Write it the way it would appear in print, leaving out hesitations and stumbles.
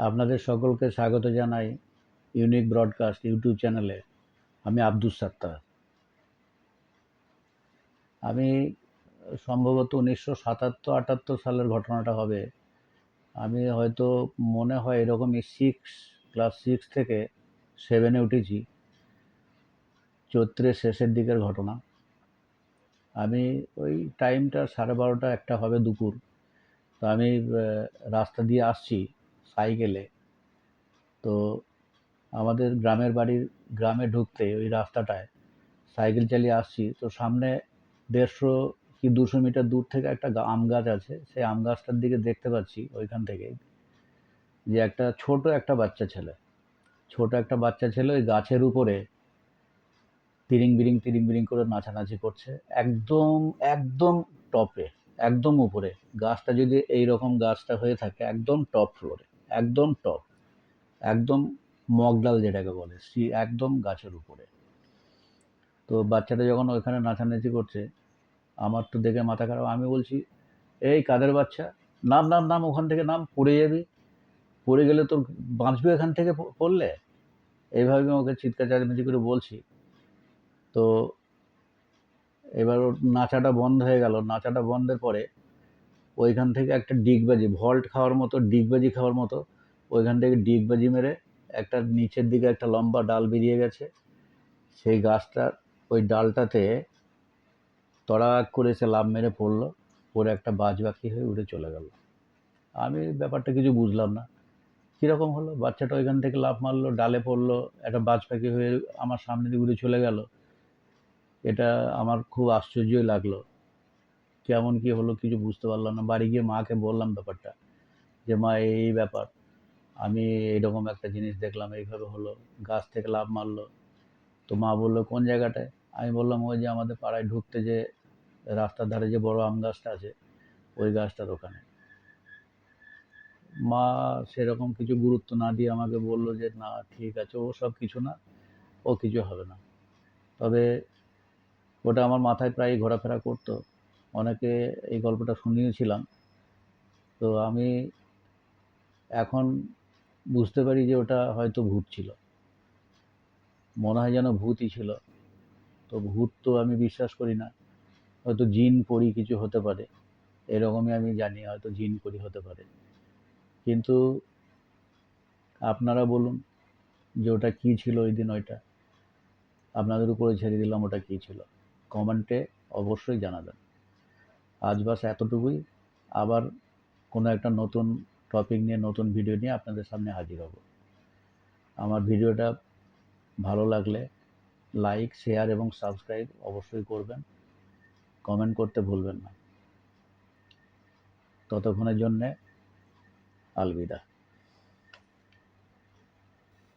আপনাদের সকলকে স্বাগত জানাই ইউনিক ব্রডকাস্ট ইউটিউব চ্যানেলে। আমি আব্দুস সাত্তার। আমি সম্ভবত 1977-78 সালের ঘটনাটা হবে। আমি হয়তো মনে হয় এরকমই ক্লাস 6 থেকে 7-এ উঠেছি। চৈত্রের শেষের দিকের ঘটনা। আমি ওই টাইমটা 12:30-1টা হবে দুপুর। তো আমি রাস্তা দিয়ে আসছি সাইকেলে। তো আমাদের গ্রামে ঢুকতে ওই রাস্তাটায় সাইকেল চালিয়ে আসছি। তো সামনে 150 কি 200 মিটার দূর থেকে একটা আম গাছ আছে। সেই আম গাছটার দিকে দেখতে পাচ্ছি ওইখান থেকে যে ছোট একটা বাচ্চা ছেলে ওই গাছের উপরে তিরিং বিরিং করে নাচানাচি করছে। একদম একদম টপে, একদম উপরে। গাছটা যদি এইরকম গাছটা হয়ে থাকে একদম টপ ফ্লোরে, একদম টপ, একদম মগডাল যেটাকে বলে, একদম গাছের উপরে। তো বাচ্চাটা যখন ওইখানে নাচানাচি করছে, আমার তো দেখে মাথা খারাপ। আমি বলছি, এই কাদের বাচ্চা, নাম নাম নাম, ওখান থেকে নাম, পড়ে যাবি, পড়ে গেলে তোর বাঁচবে এখান থেকে পড়লে। এইভাবে আমি ওকে চিৎকার চেঁচামেচি করে বলছি। তো এবার ওর নাচাটা বন্ধ হয়ে গেল। নাচাটা বন্ধের পরে ওইখান থেকে একটা ডিগবাজি, ডিগবাজি খাওয়ার মতো ওইখান থেকে ডিগবাজি মেরে একটা নিচের দিকে একটা লম্বা ডাল বেরিয়ে গেছে। সেই গাছটার ওই ডালটাতে তড়াক করে সে লাফ মেরে পড়লো, পড়ে একটা বাজ পাখি হয়ে উড়ে চলে গেল। আমি ব্যাপারটা কিছু বুঝলাম না, কীরকম হলো। বাচ্চাটা ওইখান থেকে লাফ মারলো, ডালে পড়লো, একটা বাজ পাখি হয়ে আমার সামনে দিয়ে উড়ে চলে গেল। এটা আমার খুব আশ্চর্যই লাগলো। কেমন কি হলো কিছু বুঝতে পারলাম না। বাড়ি গিয়ে মাকে বললাম ব্যাপারটা, যে মা এই ব্যাপার, আমি এইরকম একটা জিনিস দেখলাম, এইভাবে হলো, গাছ থেকে লাফ মারলো। তো মা বললো কোন জায়গাটায়? আমি বললাম ওই যে আমাদের পাড়ায় ঢুকতে যে রাস্তার ধারে যে বড় আম গাছটা আছে ওই গাছটার ওখানে। মা সেরকম কিছু গুরুত্ব না দিয়ে আমাকে বলল যে না ঠিক আছে, ও সব কিছু না, ও কিছু হবে না। তবে ওটা আমার মাথায় প্রায় ঘোরাফেরা করতো। অনেকে এই গল্পটা শুনিয়েছিলাম। তো আমি এখন বুঝতে পারি যে ওটা হয়তো ভূত ছিল, মনে হয় যেন ভূতই ছিল। তো ভূত তো আমি বিশ্বাস করি না, হয়তো জিন পরি কিছু হতে পারে, এরকমই আমি জানি, হয়তো জিন পরি হতে পারে। কিন্তু আপনারা বলুন যে ওটা কী ছিল ওই দিন। ওইটা আপনাদের উপরে ছেড়ে দিলাম, ওটা কী ছিল কমেন্টে অবশ্যই জানাবেন। আজ বাস এতটুকুই। আবার কোনো একটা নতুন টপিক নিয়ে, নতুন ভিডিও নিয়ে আপনাদের সামনে হাজির হব। আমার ভিডিওটা ভালো লাগলে লাইক, শেয়ার এবং সাবস্ক্রাইব অবশ্যই করবেন। কমেন্ট করতে ভুলবেন না। ততক্ষণের জন্যে আলবিদা।